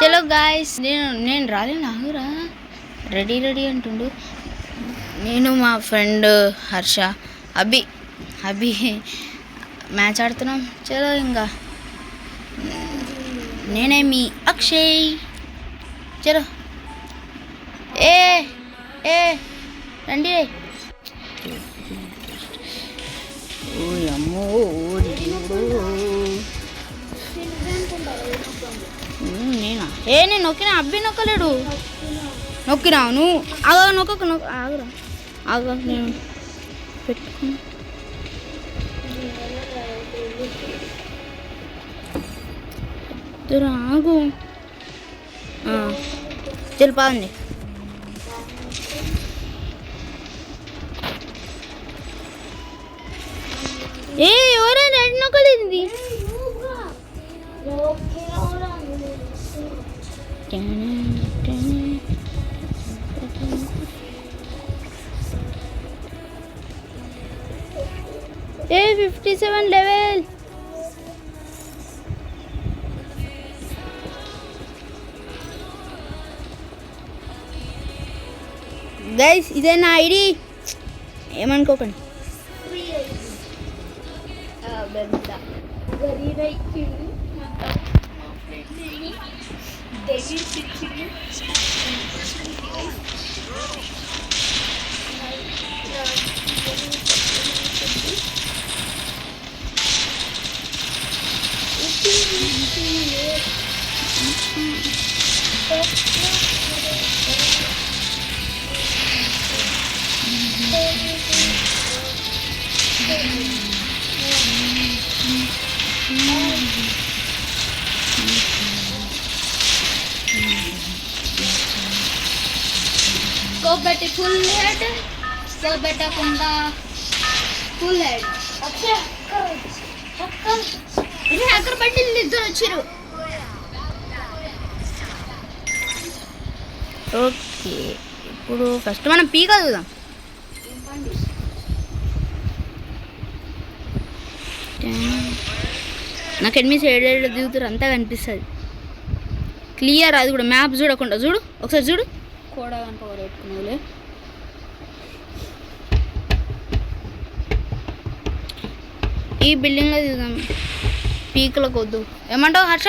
చలో గాయస్, నేను రాలేను, ఆగురా. రెడీ అంటుండు. నేను మా ఫ్రెండ్ హర్ష, అభి మ్యాచ్ ఆడుతున్నాం. చలో ఇంకా నేనే మీ అక్షయ్. చలో ఏ రండి. అమ్మో నేనా? నేను నొక్కినా, అబ్బి నొక్కలేడు. నొక్కినావు నువ్వు. ఆగురా నేను పెట్టుకున్నా. ఆగు. తెలిపాండి. ఎవరైనా రెడ్ నొక్కలేంది. ఏ 57 లెవెల్. గైస్ ఇదే నా ఐడి, ఏమనుకోకండి. కోబెట్టి ఫుల్ హెడ్, కోబెట్టకుండా ఫుల్ హెడ్. హ్యాకర్ బండిలు ఇద్దరు వచ్చారు. ఓకే, ఇప్పుడు ఫస్ట్ మనం పీక చూద్దాం. నాకు ఎనిమిది ఏడు దిగుతారు, అంతా కనిపిస్తుంది క్లియర్. అది కూడా మ్యాప్ చూడకుండా చూడు, ఒకసారి చూడు. కూడా పవర్ పెట్టుకున్నావులే. ఈ బిల్డింగ్లో దిగుదాం, పీకలకు వద్దు. ఏమంటావు హర్ష?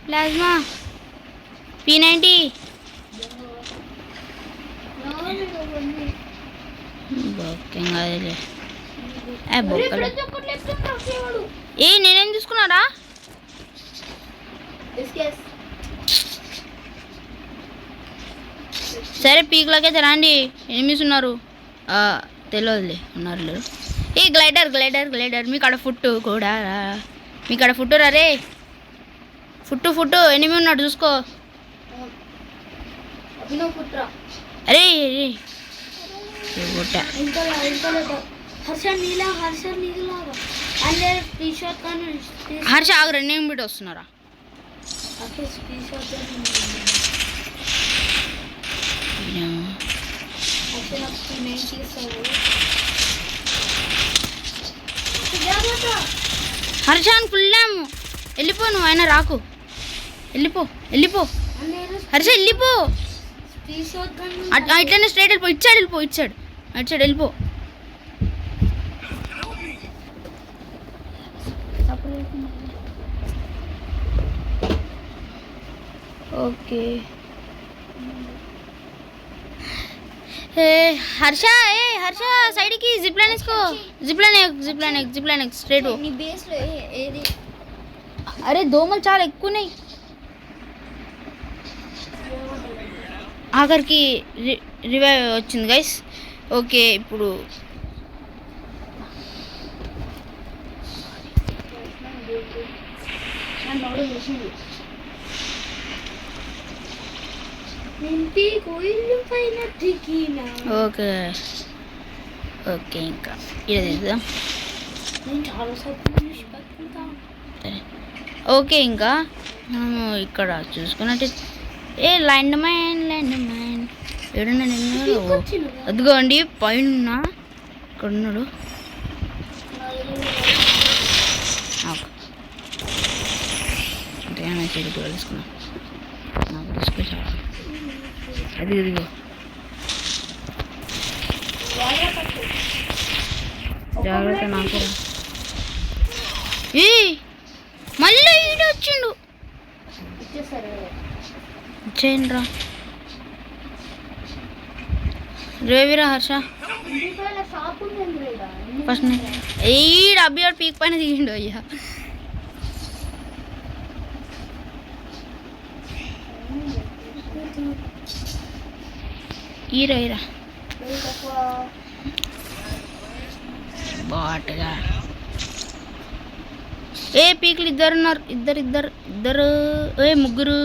ప్లాజ్మా P90 నేనేం తీసుకున్నారా? సరే పీక్లకైతే రండి. ఎనిమిస్ ఉన్నారు, తెలియదులే ఉన్నారు లేరు. ఈ గ్లైడర్ మీకాడ ఫుట్ కూడా, మీకాడ ఫుట్ రే. ఫుట్ ఎనిమిది ఉన్నాడు చూసుకో. అరే హర్ష ఆగు, రెండు బిట్ వస్తున్నారా? Harshan full dam. వెళ్ళిపో నువ్వు, అయినా రాకు. వెళ్ళిపో హర్ష, వెళ్ళిపో. ఇట్లనే స్ట్రైట్ వెళ్ళిపో. ఇచ్చాడు వెళ్ళిపో. ఓకే హర్ష సైడ్కి జిప్లైన్ వేసుకో. Zipline straight. అరే దోమలు చాలా ఎక్కువ ఉన్నాయి. ఆఖరికి రివైవ్ వచ్చింది గైస్. ఓకే, ఇప్పుడు ఓకే ఇంకా ఇలా తీద్దాం. ఓకే, ఇంకా మనము ఇక్కడ చూసుకున్నట్టు ల్యాండ్ మైన్ ఏడన్నా నిన్నాడు అదిగో అండి పైన ఇక్కడ ఉన్నాడు. అంటే చెడు తెలుసుకున్నా నాకు తీసుకొచ్చాడు. అది ఇదిగో జాగ్రత్త. నాకు మళ్ళీ ఈడ వచ్చిండు. ఇచ్చేయండి రా రేవిరా హర్ష. ఫస్ట్ ఈడ అబ్బి పీక్ పైన దిగిండు. అయ్యా ఈరా ఈరా బాటగా. పీకులు ఇద్దరు ఉన్నారు. ఇద్దరు ముగ్గురు.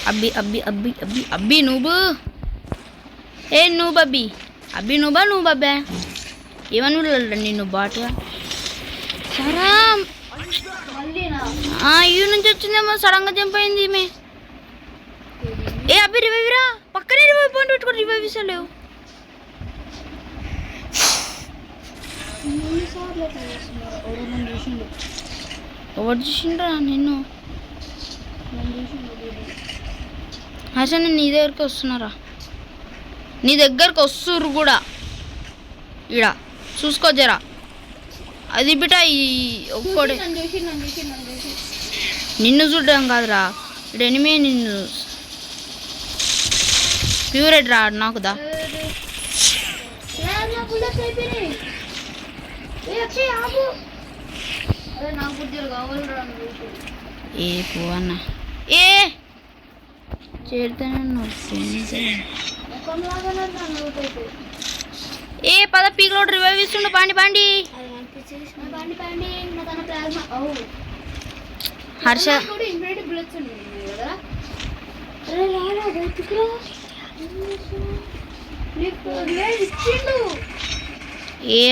అబ్బి అబ్బి అబ్బి అబ్బి అబ్బి నువ్వు నువ్వు అబ్బి అబ్బి నువ్వు అబ్బా ఏమని నిన్ను బాటుగా. సరా ఈ నుంచి వచ్చిందేమో సడన్గా చంపైంది ఈమె. అబ్బి రివైవ్ రా. పక్కనే రివైవ్ పాయింట్ పెట్టుకో. రివైవ్ ఇస్తలేవు. ఎవరు చూసిండ్రా నిన్ను? హర్ష నేను నీ దగ్గరికి వస్తున్నారా? నీ దగ్గరకు వస్తుర్రు కూడా. ఇడ చూసుకో జరా. అది బిట ఈ ఒక్కడే నిన్ను చూడడం కాదురా. ఇప్పుడు ఎనిమే నిన్ను ప్యూరెడ్ రా నాకుదా. పో అన్న చేరుతాను. పద పీక్ రోడ్ రివైవ్ ఇస్తుండు. పాండి హర్ష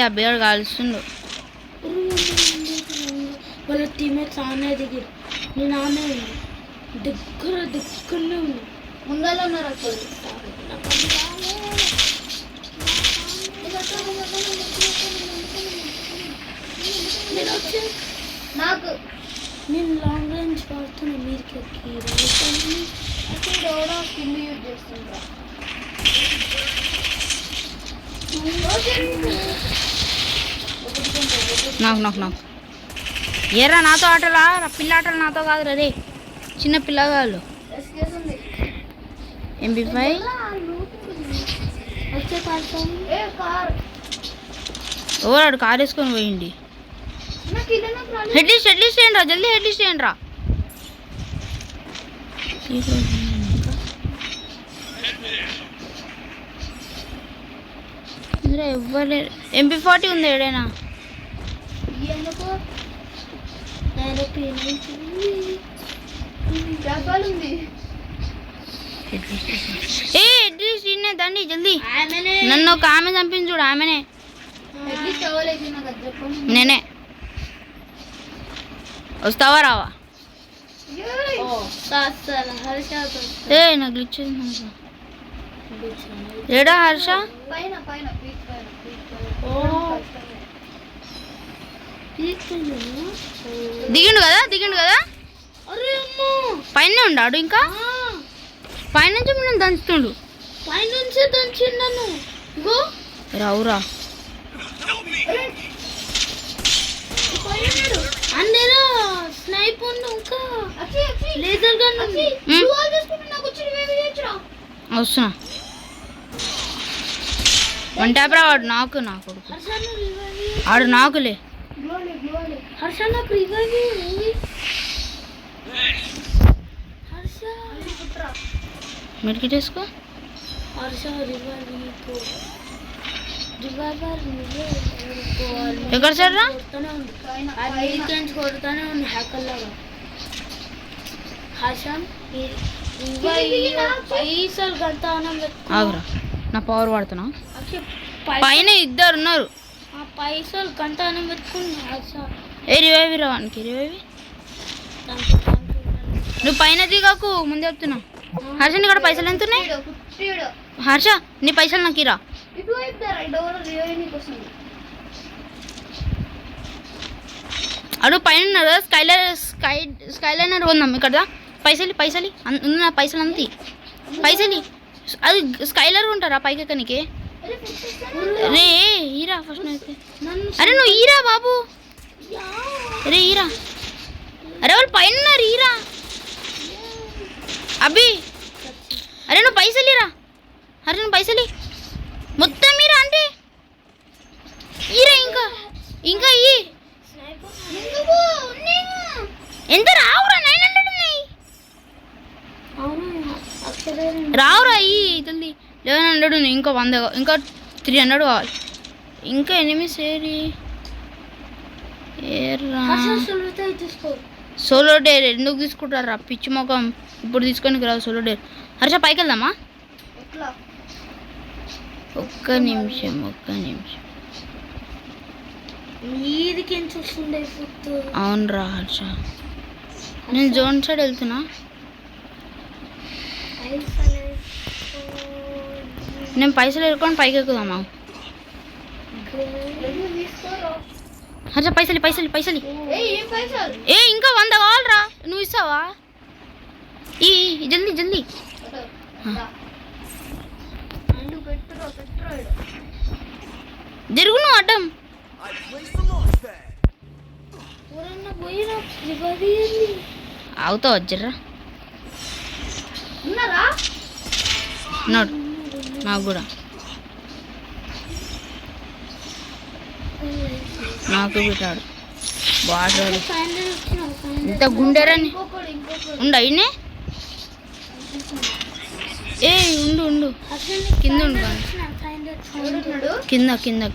అబ్బాయి కాలుస్తుండు. వాళ్ళ టీమేట్స్ ఆనే దిగి నేను ఆనే దగ్గరనే ఉన్నా. ముందర ఉన్నారు అక్కడ. నాకు నేను లాంగ్ రేంజ్ వాడుతున్నా. మీరుకి ఎవడో కింద యూజ్ చేస్తుంటా. నాకు ఏరా నాతో ఆటలా? పిల్ల ఆటలు నాతో కాదు రే. చిన్న పిల్లగాళ్ళు. MP5 ఎవరాడు కార్ వేసుకొని పోయింది. హెడ్లిస్ట్ చేయండి రా. జల్దీ హెడ్లిస్ట్ చేయండి రా. ఎవ్వరు MP40 ఉంది ఏడైనా? దండి జల్దీ. నన్ను ఒక ఆమె చంపింది చూడు. ఆమెనే నేనే. వస్తావా రావా? నాకు ఇచ్చేది ఏడా హర్ష? దిగిండు కదా పైన ఉన్నాడు. ఇంకా పైనుంచి మనం దంచుతుండు. పైనుంచి దంచిండను. రావురా అందరూ స్నైప్ ఇంకా లేజర్ గన్ వస్తున్నా. వన్ ట్యాప్ రా. వాడు నాకు ఆడు నాకులే. హర్ష నాకు రివైవ్. మెడికెట్ వేసుకో. హర్ష ఎక్కడ సార్ రా? కొడుతూనే ఉంది హ్యాకర్ లాగా. హర్ష ఆగురా. నా పవర్ వాడుతున్నా. పైన ఇద్దరు ఉన్నారు. పైసలు కంటానం పెట్టుకున్నా సార్. ఏ రివైవ్ రావానికి రివైవ్. నువ్వు పైన దిగాకు ముందు చెప్తున్నా. హర్ష నీ కూడా పైసలు ఎంత ఉన్నాయి? హర్ష నీ పైసలు నాకు ఇరా. అడు పైన ఉన్నారు స్కైలైనర్ కొందాం ఇక్కడ. పైసలు పైసలు ఉన్న పైసలు అంతే పైసలు. అది స్కైలర్ ఉంటారా పైకి ఎక్కనికి? రే హీరా ఫస్ట్ అయితే. అరే నువ్వు హీరా బాబు. అరే హీరా. అరే వాళ్ళు పైన ఉన్నారు హీరా. అభి అరే నువ్వు పైసలు ఇరా. అరే నువ్వు పైసలు మొత్తం మీరా అంటే ఈరా. ఇంకా ఇంకా ఈ ఎంత రావురా? 900 ఉన్నాయి. రావురా ఈ జల్దీ. 1100 ఉన్నాయి. ఇంకా 100 ఇంకా 300 కావాలి. ఇంకా ఎనిమిస్ ఏరి ఏర్రా. సోలో డేర్ ఎందుకు తీసుకుంటారా పిచ్చి మొఖం? ఇప్పుడు తీసుకొని రావు సోలో డేర్. హర్ష పైకి వెళ్దామా? ఒక్క నిమిషం. అవునరా హర్ష నేను జోన్ సైడ్ వెళ్తున్నా. నేను పైసలు వేసుకొని పైకి ఎక్కుదామా? హర్ష పైసలు ఏ ఇంకా 100 కావాలరా. నువ్వు ఇస్తావా? ఈ జల్దీ జరుగు నువ్వు అడ్డం. అవుతావు జర్రా. నాకు కూడా నాకు పెట్టాడు వాటర్. ఇంత గుండెరని ఉండు అయినే. ఏ ఉండు కింద ఉండు.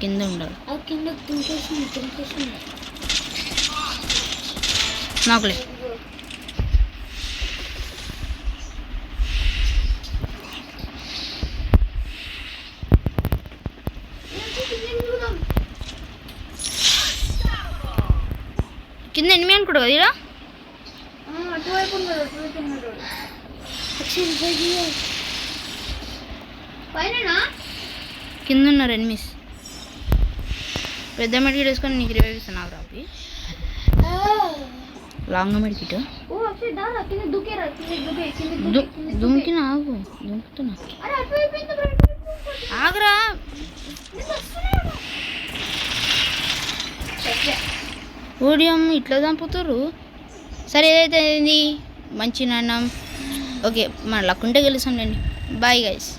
కింద ఉండాలి. నాకులే కింద ఎనిమిది అనుకుంటా కదా ఇలా. కింద ఉన్నారు ఎనిమిస్. పెద్ద మెడికిట్ వేసుకొని నీకు రివైవ్ ఇస్తున్నావు రాపి. Long medkit దుంకిన దుంకుతున్నా. ఆగరా. ఓడియం ఇట్లా చంపుతారు. సరే ఏదైతే మంచి నాన్నం. ఓకే మన లక్కుంటే గెలుస్తాంలేండి. Bye guys.